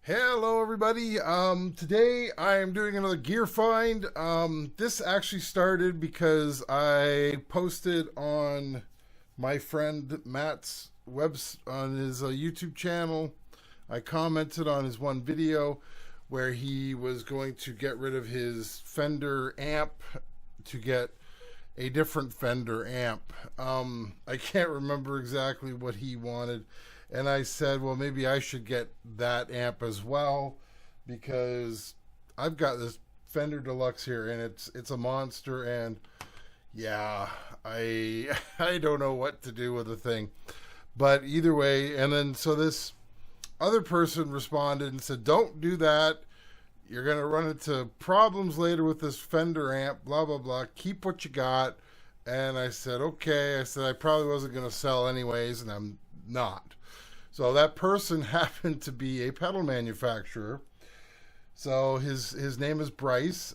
Hello everybody. Today I am doing another gear find. This actually started because I posted on my friend Matt's on his YouTube channel. I commented on his one video where he was going to get rid of his Fender amp to get a different Fender amp. I can't remember exactly what he wanted. And I said, well, maybe I should get that amp as well because I've got this Fender Deluxe here and it's a monster, and yeah, I don't know what to do with the thing. But either way, and then so this other person responded and said, don't do that. You're going to run into problems later with this Fender amp, blah, blah, blah. Keep what you got. And I said, okay. I said, I probably wasn't going to sell anyways, and I'm not. So that person happened to be a pedal manufacturer. So his name is Bryce.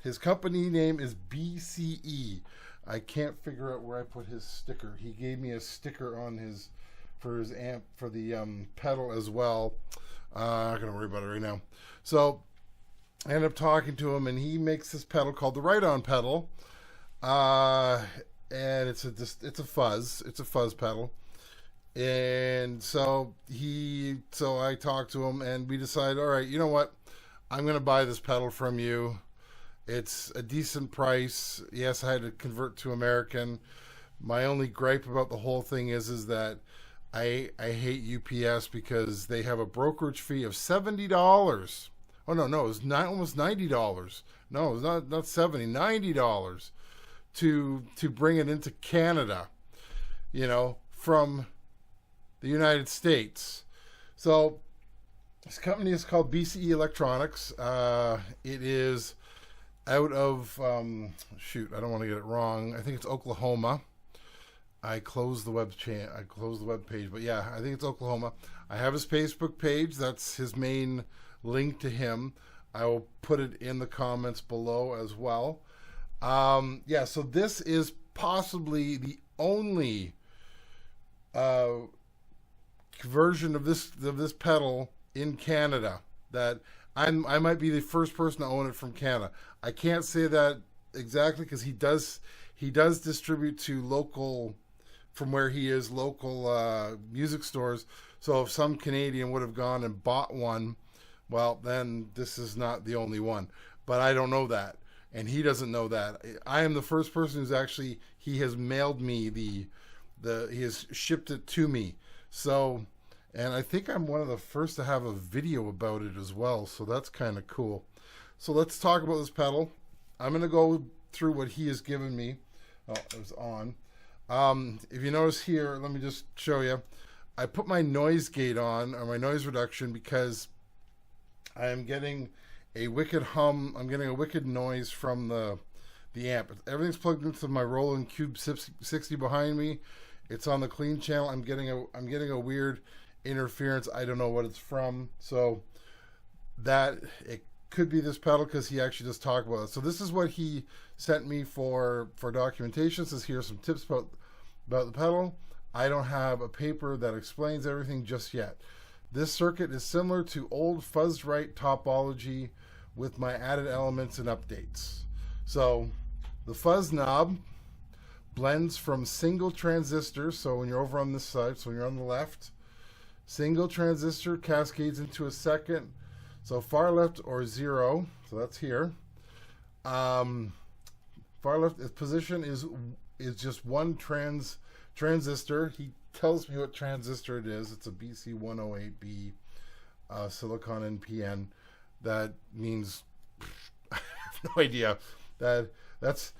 His company name is BCE. I can't figure out where I put his sticker. He gave me a sticker on for his amp for the pedal as well. I'm not gonna worry about it right now. So I ended up talking to him, and he makes this pedal called the RITE-ON pedal, and it's a Fuzz. It's a Fuzz pedal. And so I talked to him, and we decided, all right, you know what? I'm going to buy this pedal from you. It's a decent price. Yes, I had to convert to American. My only gripe about the whole thing is that I hate UPS because they have a brokerage fee of $70. Oh, no, it was almost $90. No, it was not $70, $90 to bring it into Canada, from the United States. So this company is called BCE Electronics. It is out of I don't want to get it wrong. I think it's Oklahoma. I closed the web page, but yeah, I think it's Oklahoma. I have his Facebook page. That's his main link to him. I will put it in the comments below as well. So this is possibly the only version of this pedal in Canada that I might be the first person to own it from Canada. I can't say that exactly because he does distribute to local, from where he is, local music stores. So if some Canadian would have gone and bought one, well, then this is not the only one. But I don't know that, and he doesn't know that. I am the first person who's actually, he has mailed me he has shipped it to me. So, and I think I'm one of the first to have a video about it as well. So that's kind of cool. So let's talk about this pedal. I'm going to go through what he has given me. Oh, it was on. If you notice here, let me just show you. I put my noise gate on, or my noise reduction, because I am getting a wicked hum. I'm getting a wicked noise from the amp. Everything's plugged into my Roland Cube 60 behind me. It's on the clean channel. I'm getting a weird interference. I don't know what it's from. So that it could be this pedal because he actually just talked about it. So this is what he sent me for documentation. Says here's some tips about the pedal. I don't have a paper that explains everything just yet. This circuit is similar to old Fuzz-Rite topology with my added elements and updates. So the fuzz knob blends from single transistors. So when you're over on this side, so when you're on the left, single transistor cascades into a second. So far left or 0. So that's here. Far left position is just one transistor. He tells me what transistor it is. It's a BC108B silicon NPN. That means I have no idea. It's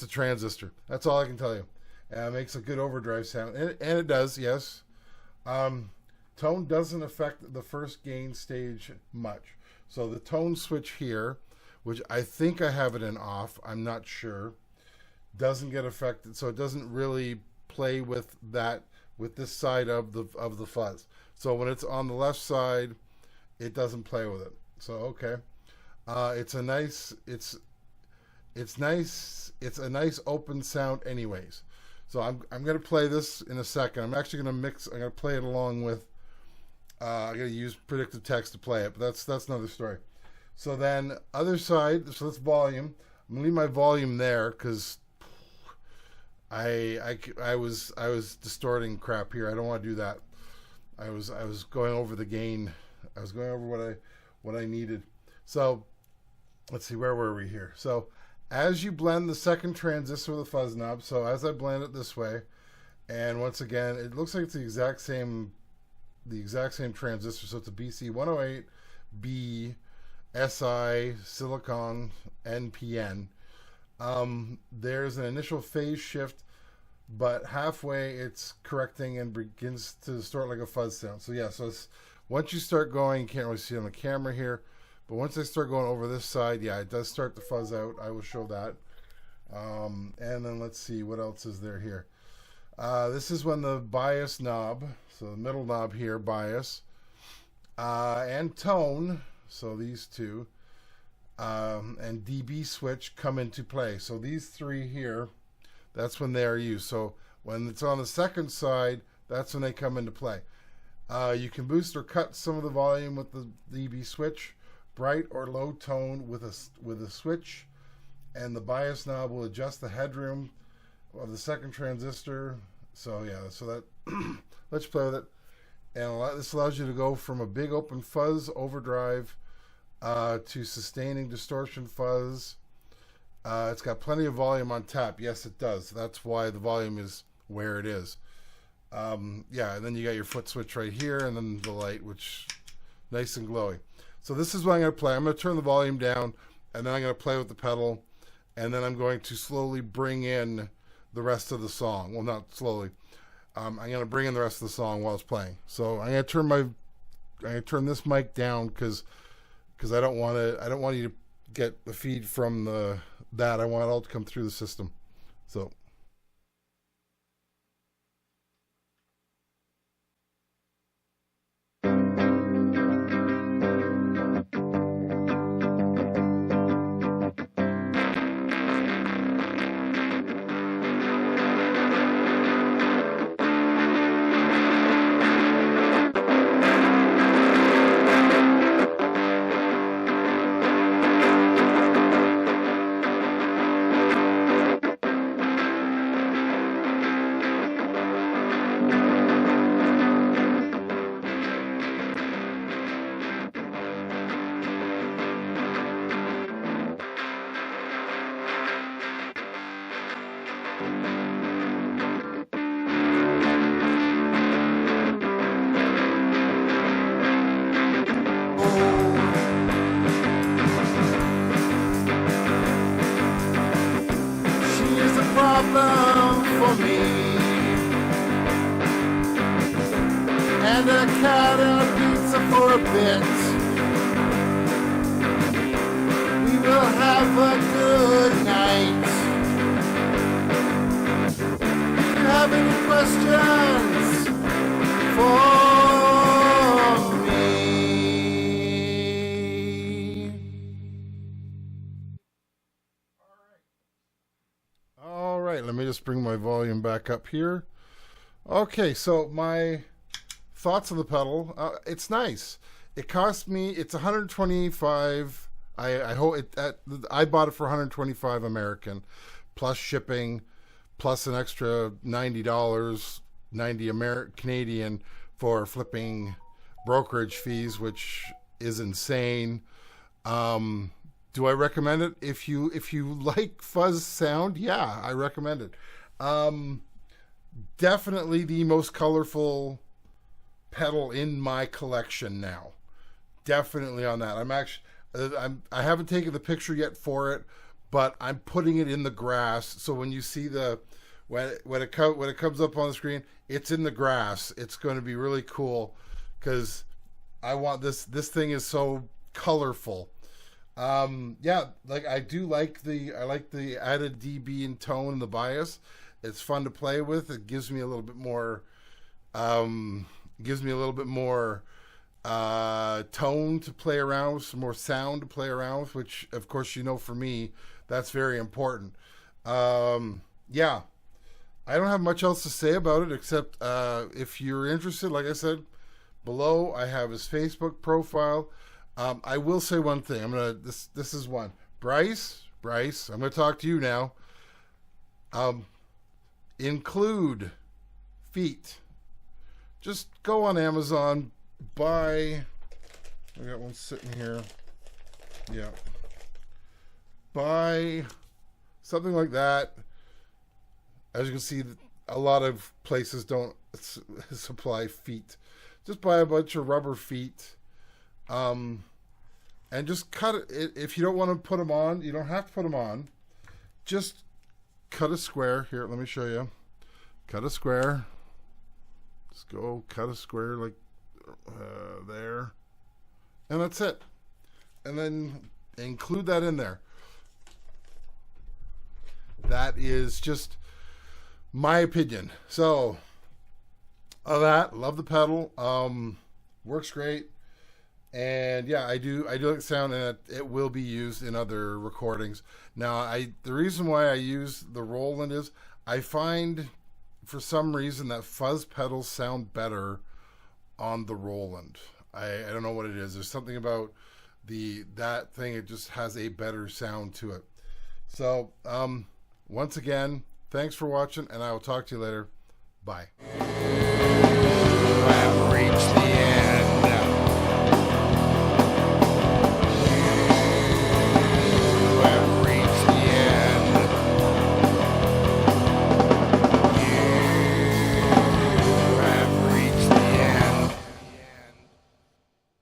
a transistor. That's all I can tell you. It makes a good overdrive sound, and it does. Yes. Tone doesn't affect the first gain stage much. So the tone switch here, which I think I have it in off, I'm not sure, doesn't get affected. So it doesn't really play with this side of the fuzz. So when it's on the left side, it doesn't play with it. So okay, it's a nice open sound anyways. So I'm going to play this in a second. I'm actually going to play it along with I gotta use predictive text to play it, but that's another story. So then other side, so that's volume. I'm gonna leave my volume there because I was distorting crap here. I don't want to do that. I was going over the gain. I was going over what I needed. So let's see, where were we here? So as you blend the second transistor with the fuzz knob, so as I blend it this way, and once again, it looks like it's the exact same transistor. So it's a BCE 108B SI silicon NPN. There's an initial phase shift, but halfway it's correcting and begins to distort like a fuzz sound. So yeah, so it's, once you start going, you can't really see it on the camera here, but once I start going over this side, yeah, it does start to fuzz out. I will show that. And then let's see, what else is there here? This is when the bias knob, so the middle knob here, bias, and tone, so these two, and dB switch come into play. So these three here, that's when they are used. So when it's on the second side, that's when they come into play. You can boost or cut some of the volume with the dB switch, bright or low tone with a switch, and the bias knob will adjust the headroom of the second transistor. So yeah, so that let's play with it. And this allows you to go from a big open fuzz overdrive to sustaining distortion fuzz. It's got plenty of volume on tap. Yes, it does. That's why the volume is where it is. Yeah, and then you got your foot switch right here, and then the light, which nice and glowy. So this is what I'm going to play. I'm going to turn the volume down, and then I'm going to play with the pedal, and then I'm going to slowly bring in the rest of the song. Well, not slowly. I'm going to bring in the rest of the song while it's playing. So I'm going to turn this mic down because I don't want you to get the feed from that. I want it all to come through the system. So. For me, and a cat and a pizza for a bit. We will have a good night. Do you have any questions for me? All right, let me just bring my volume back up here. Okay, so my thoughts on the pedal. It's nice. It cost me, it's $125. I hope I bought it for $125 American, plus shipping, plus an extra $90, $90 Canadian for flipping brokerage fees, which is insane. Do I recommend it? If you like fuzz sound, yeah, I recommend it. Definitely the most colorful pedal in my collection now. Definitely on that. I haven't taken the picture yet for it, but I'm putting it in the grass. So when you see when it comes up on the screen, it's in the grass. It's going to be really cool because I want this thing is so colorful. Yeah, like I like the added dB and tone and the bias. It's fun to play with. It gives me a little bit more tone to play around with, some more sound to play around with, which of course, for me, that's very important. Yeah, I don't have much else to say about it except if you're interested, like I said, Below, I have his Facebook profile. I will say one thing. This is one. Bryce, I'm gonna talk to you now. Include feet. Just go on Amazon, buy. I got one sitting here. Yeah. Buy something like that. As you can see, a lot of places don't supply feet. Just buy a bunch of rubber feet. And just cut it. If you don't want to put them on, you don't have to put them on. Just cut a square. Here, let me show you. Cut a square. Just go cut a square like there. And that's it. And then include that in there. That is just my opinion. So, of that, love the pedal. Works great. And yeah, I do like the sound, and it will be used in other recordings. Now, the reason why I use the Roland is I find for some reason that fuzz pedals sound better on the Roland. I don't know what it is. There's something about that thing. It just has a better sound to it. So once again, thanks for watching, and I will talk to you later. Bye. I've reached the